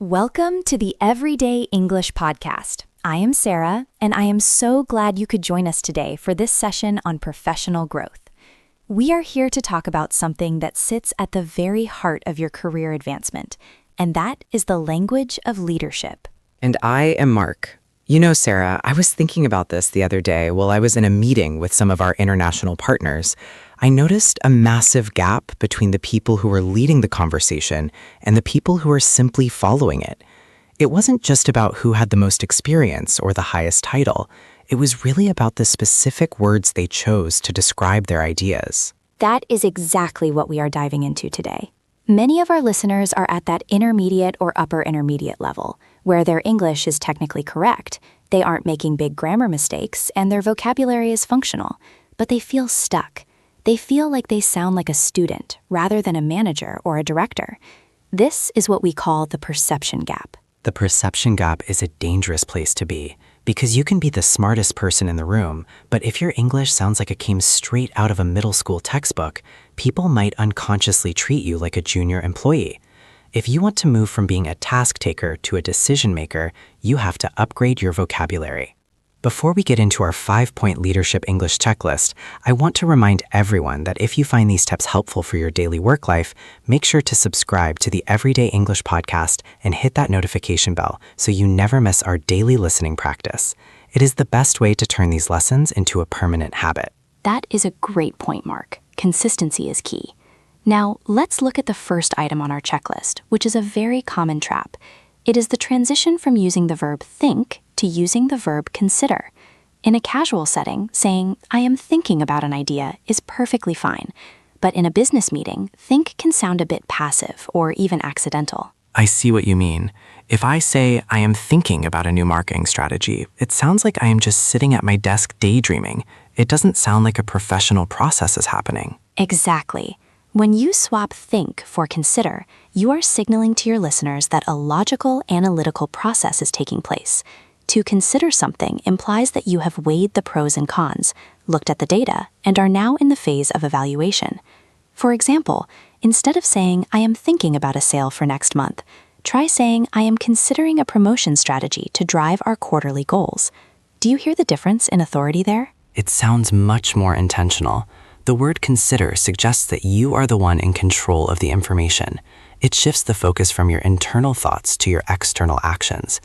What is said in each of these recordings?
Welcome to the Everyday English Podcast. I am Sarah, and I am so glad you could join us today for this session on professional growth. We are here to talk about something that sits at the very heart of your career advancement, and that is the language of leadership. And I am Mark. You know, Sarah, I was thinking about this the other day while I was in a meeting with some of our international partners. I noticed a massive gap between the people who were leading the conversation and the people who were simply following it. It wasn't just about who had the most experience or the highest title. It was really about the specific words they chose to describe their ideas. That is exactly what we are diving into today. Many of our listeners are at that intermediate or upper intermediate level, where their English is technically correct, they aren't making big grammar mistakes, and their vocabulary is functional, but they feel stuck. They feel like they sound like a student rather than a manager or a director. This is what we call the perception gap. The perception gap is a dangerous place to be because you can be the smartest person in the room, but if your English sounds like it came straight out of a middle school textbook, people might unconsciously treat you like a junior employee. If you want to move from being a task taker to a decision maker, you have to upgrade your vocabulary. Before we get into our 5-point leadership English checklist, I want to remind everyone that if you find these tips helpful for your daily work life, make sure to subscribe to the Everyday English Podcast and hit that notification bell so you never miss our daily listening practice. It is the best way to turn these lessons into a permanent habit. That is a great point, Mark. Consistency is key. Now, let's look at the first item on our checklist, which is a very common trap. It is the transition from using the verb think to using the verb consider. In a casual setting, saying, "I am thinking about an idea" is perfectly fine. But in a business meeting, think can sound a bit passive or even accidental. I see what you mean. If I say I am thinking about a new marketing strategy, it sounds like I am just sitting at my desk daydreaming. It doesn't sound like a professional process is happening. Exactly. When you swap think for consider, you are signaling to your listeners that a logical, analytical process is taking place. To consider something implies that you have weighed the pros and cons, looked at the data, and are now in the phase of evaluation. For example, instead of saying, "I am thinking about a sale for next month," try saying, "I am considering a promotion strategy to drive our quarterly goals." Do you hear the difference in authority there? It sounds much more intentional. The word consider suggests that you are the one in control of the information. It shifts the focus from your internal thoughts to your external actions.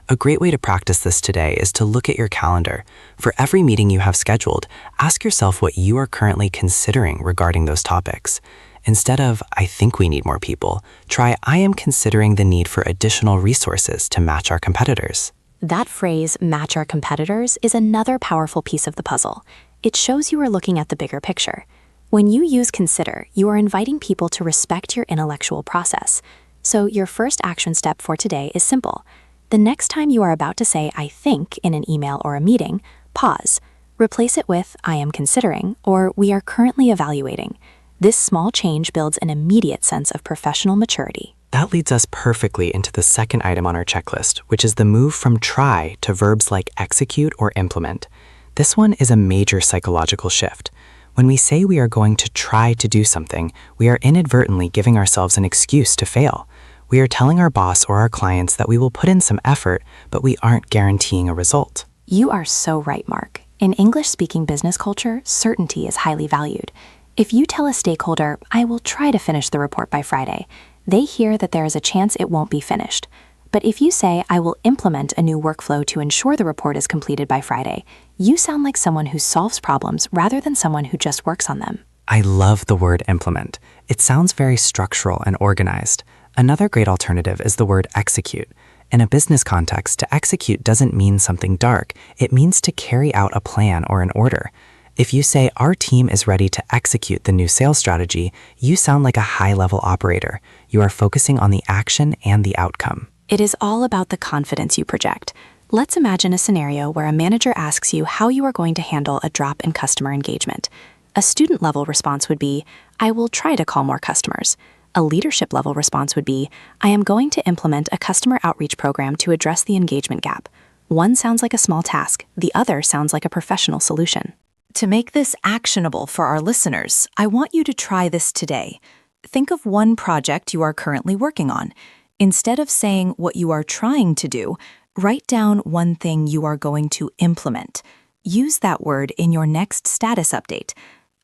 A great way to practice this today is to look at your calendar. For every meeting you have scheduled, ask yourself what you are currently considering regarding those topics. Instead of, "I think we need more people," try, "I am considering the need for additional resources to match our competitors." That phrase, "match our competitors," is another powerful piece of the puzzle. It shows you are looking at the bigger picture. When you use consider, you are inviting people to respect your intellectual process. So your first action step for today is simple. The next time you are about to say "I think" in an email or a meeting, pause. Replace it with "I am considering" or "we are currently evaluating." This small change builds an immediate sense of professional maturity. That leads us perfectly into the second item on our checklist, which is the move from try to verbs like execute or implement. This one is a major psychological shift. When we say we are going to try to do something, we are inadvertently giving ourselves an excuse to fail. We are telling our boss or our clients that we will put in some effort, but we aren't guaranteeing a result. You are so right, Mark. In English-speaking business culture, certainty is highly valued. If you tell a stakeholder, "I will try to finish the report by Friday," they hear that there is a chance it won't be finished. But if you say, "I will implement a new workflow to ensure the report is completed by Friday," you sound like someone who solves problems rather than someone who just works on them. I love the word implement. It sounds very structural and organized. Another great alternative is the word execute. In a business context, to execute doesn't mean something dark. It means to carry out a plan or an order. If you say, "Our team is ready to execute the new sales strategy," you sound like a high-level operator. You are focusing on the action and the outcome. It is all about the confidence you project. Let's imagine a scenario where a manager asks you how you are going to handle a drop in customer engagement. A student-level response would be, "I will try to call more customers." A leadership-level response would be, "I am going to implement a customer outreach program to address the engagement gap." One sounds like a small task, the other sounds like a professional solution. To make this actionable for our listeners, I want you to try this today. Think of one project you are currently working on. Instead of saying what you are trying to do, write down one thing you are going to implement. Use that word in your next status update.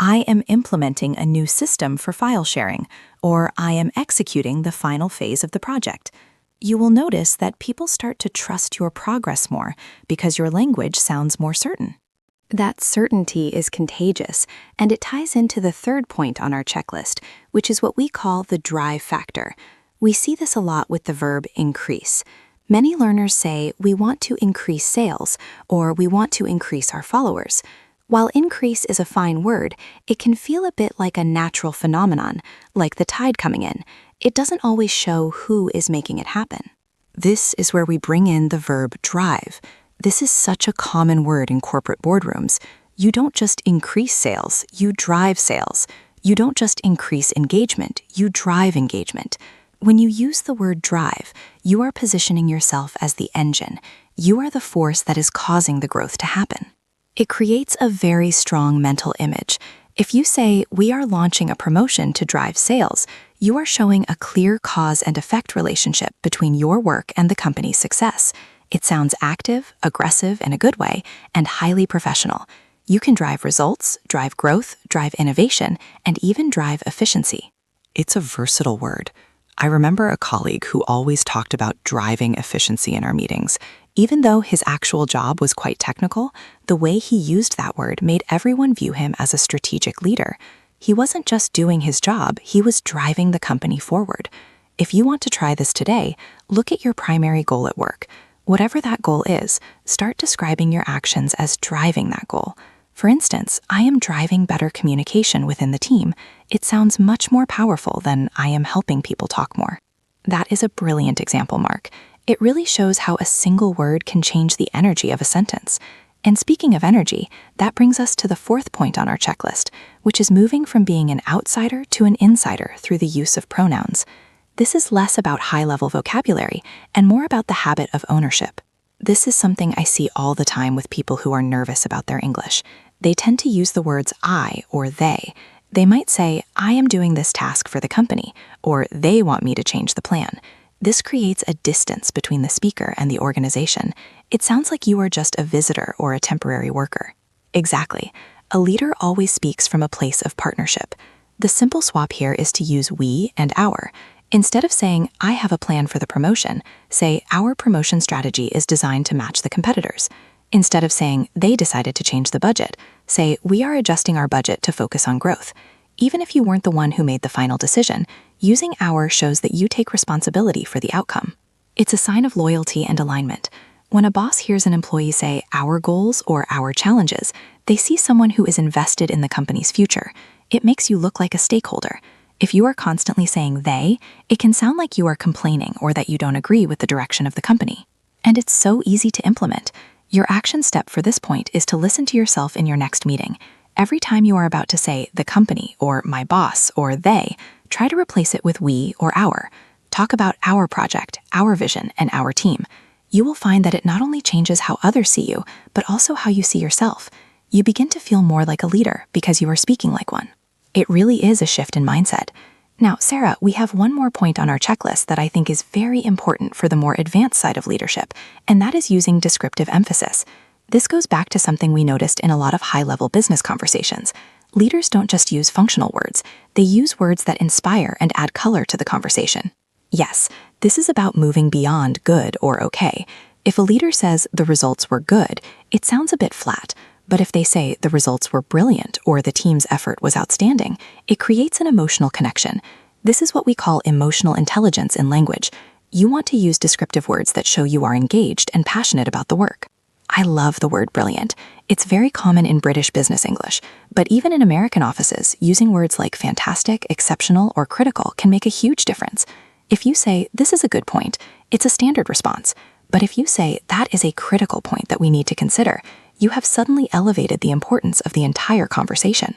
I am implementing a new system for file sharing, or I am executing the final phase of the project. You will notice that people start to trust your progress more because your language sounds more certain. That certainty is contagious, and it ties into the third point on our checklist, which is what we call the drive factor. We see this a lot with the verb increase. Many learners say we want to increase sales, or we want to increase our followers. While increase is a fine word, it can feel a bit like a natural phenomenon, like the tide coming in. It doesn't always show who is making it happen. This is where we bring in the verb drive. This is such a common word in corporate boardrooms. You don't just increase sales, you drive sales. You don't just increase engagement, you drive engagement. When you use the word drive, you are positioning yourself as the engine. You are the force that is causing the growth to happen. It creates a very strong mental image. If you say, we are launching a promotion to drive sales, you are showing a clear cause and effect relationship between your work and the company's success. It sounds active, aggressive in a good way, and highly professional. You can drive results, drive growth, drive innovation, and even drive efficiency. It's a versatile word. I remember a colleague who always talked about driving efficiency in our meetings. Even though his actual job was quite technical, the way he used that word made everyone view him as a strategic leader. He wasn't just doing his job, he was driving the company forward. If you want to try this today, look at your primary goal at work. Whatever that goal is, start describing your actions as driving that goal. For instance, I am driving better communication within the team. It sounds much more powerful than I am helping people talk more. That is a brilliant example, Mark. It really shows how a single word can change the energy of a sentence. And speaking of energy, that brings us to the fourth point on our checklist, which is moving from being an outsider to an insider through the use of pronouns. This is less about high-level vocabulary and more about the habit of ownership. This is something I see all the time with people who are nervous about their English. They tend to use the words I or they. They might say, I am doing this task for the company, or they want me to change the plan. This creates a distance between the speaker and the organization. It sounds like you are just a visitor or a temporary worker. Exactly. A leader always speaks from a place of partnership. The simple swap here is to use we and our. Instead of saying, I have a plan for the promotion, say, our promotion strategy is designed to match the competitors. Instead of saying, they decided to change the budget, say, we are adjusting our budget to focus on growth. Even if you weren't the one who made the final decision, using our shows that you take responsibility for the outcome. It's a sign of loyalty and alignment. When a boss hears an employee say our goals or our challenges, they see someone who is invested in the company's future. It makes you look like a stakeholder. If you are constantly saying they, it can sound like you are complaining or that you don't agree with the direction of the company. And it's so easy to implement. Your action step for this point is to listen to yourself in your next meeting. Every time you are about to say the company or my boss or they, try to replace it with we or our. Talk about our project, our vision, and our team. You will find that it not only changes how others see you, but also how you see yourself. You begin to feel more like a leader because you are speaking like one. It really is a shift in mindset. Now, Sarah, we have one more point on our checklist that I think is very important for the more advanced side of leadership, and that is using descriptive emphasis. This goes back to something we noticed in a lot of high-level business conversations. Leaders don't just use functional words, they use words that inspire and add color to the conversation. Yes, this is about moving beyond good or okay. If a leader says the results were good, it sounds a bit flat. But if they say the results were brilliant or the team's effort was outstanding, it creates an emotional connection. This is what we call emotional intelligence in language. You want to use descriptive words that show you are engaged and passionate about the work. I love the word brilliant. It's very common in British business English, but even in American offices, using words like fantastic, exceptional, or critical can make a huge difference. If you say, this is a good point, it's a standard response. But if you say, that is a critical point that we need to consider, you have suddenly elevated the importance of the entire conversation.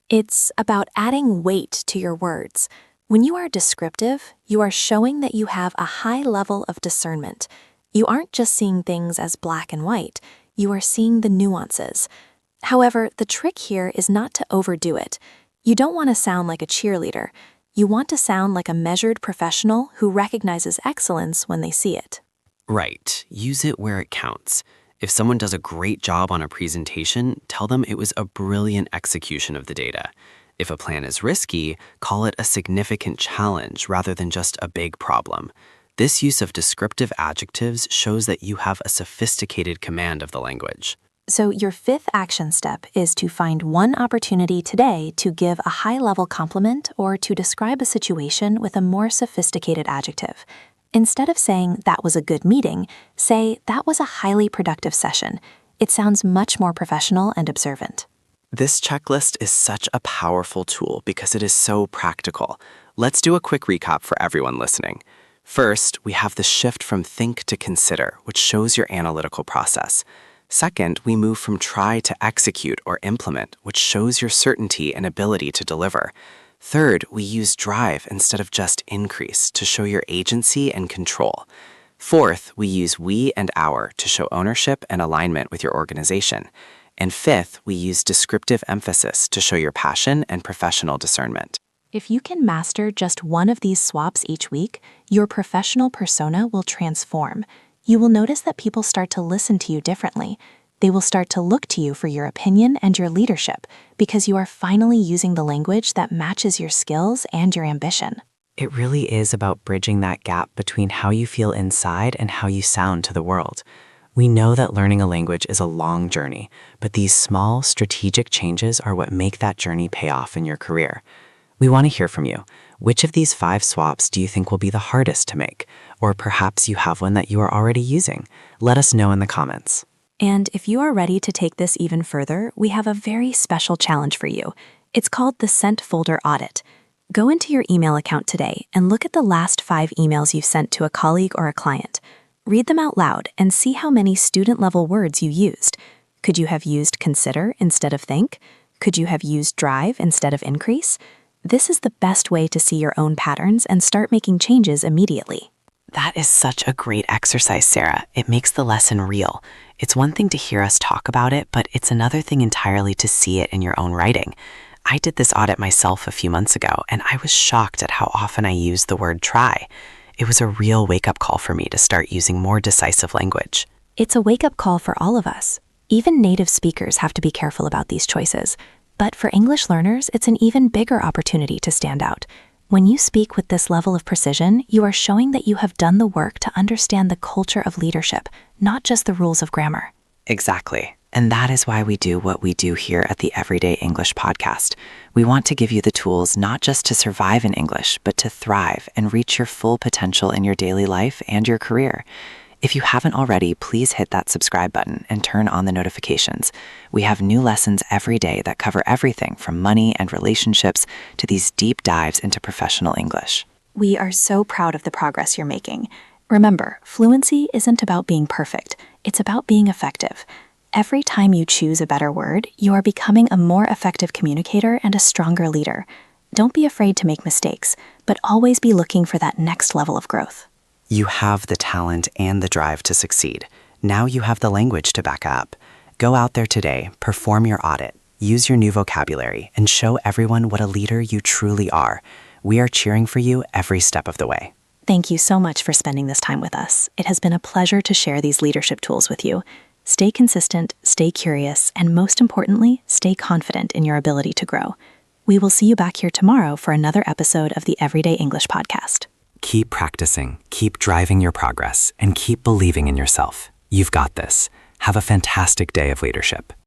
It's about adding weight to your words. When you are descriptive, you are showing that you have a high level of discernment. You aren't just seeing things as black and white, you are seeing the nuances. However, the trick here is not to overdo it. You don't want to sound like a cheerleader. You want to sound like a measured professional who recognizes excellence when they see it. Right. Use it where it counts. If someone does a great job on a presentation, tell them it was a brilliant execution of the data. If a plan is risky, call it a significant challenge rather than just a big problem. This use of descriptive adjectives shows that you have a sophisticated command of the language. So your fifth action step is to find one opportunity today to give a high-level compliment or to describe a situation with a more sophisticated adjective. Instead of saying, "That was a good meeting," say, "That was a highly productive session." It sounds much more professional and observant. This checklist is such a powerful tool because it is so practical. Let's do a quick recap for everyone listening. First, we have the shift from think to consider, which shows your analytical process. Second, we move from try to execute or implement, which shows your certainty and ability to deliver. Third, we use drive instead of just increase to show your agency and control. Fourth, we use we and our to show ownership and alignment with your organization. And fifth, we use descriptive emphasis to show your passion and professional discernment. If you can master just one of these swaps each week, your professional persona will transform. You will notice that people start to listen to you differently. They will start to look to you for your opinion and your leadership because you are finally using the language that matches your skills and your ambition. It really is about bridging that gap between how you feel inside and how you sound to the world. We know that learning a language is a long journey, but these small, strategic changes are what make that journey pay off in your career. We want to hear from you. Which of these 5 swaps do you think will be the hardest to make? Or perhaps you have one that you are already using. Let us know in the comments. And if you are ready to take this even further, we have a very special challenge for you. It's called the Sent Folder Audit. Go into your email account today and look at the last 5 emails you've sent to a colleague or a client. Read them out loud and see how many student-level words you used. Could you have used consider instead of think? Could you have used drive instead of increase? This is the best way to see your own patterns and start making changes immediately. That is such a great exercise, Sarah. It makes the lesson real. It's one thing to hear us talk about it, but it's another thing entirely to see it in your own writing. I did this audit myself a few months ago, and I was shocked at how often I used the word try. It was a real wake-up call for me to start using more decisive language. It's a wake-up call for all of us. Even native speakers have to be careful about these choices. But for English learners, it's an even bigger opportunity to stand out. When you speak with this level of precision, you are showing that you have done the work to understand the culture of leadership, not just the rules of grammar. Exactly. And that is why we do what we do here at the Everyday English podcast. We want to give you the tools not just to survive in English, but to thrive and reach your full potential in your daily life and your career. If you haven't already, please hit that subscribe button and turn on the notifications. We have new lessons every day that cover everything from money and relationships to these deep dives into professional English. We are so proud of the progress you're making. Remember, fluency isn't about being perfect. It's about being effective. Every time you choose a better word, you are becoming a more effective communicator and a stronger leader. Don't be afraid to make mistakes, but always be looking for that next level of growth. You have the talent and the drive to succeed. Now you have the language to back up. Go out there today, perform your audit, use your new vocabulary, and show everyone what a leader you truly are. We are cheering for you every step of the way. Thank you so much for spending this time with us. It has been a pleasure to share these leadership tools with you. Stay consistent, stay curious, and most importantly, stay confident in your ability to grow. We will see you back here tomorrow for another episode of the Everyday English Podcast. Keep practicing, keep driving your progress, and keep believing in yourself. You've got this. Have a fantastic day of leadership.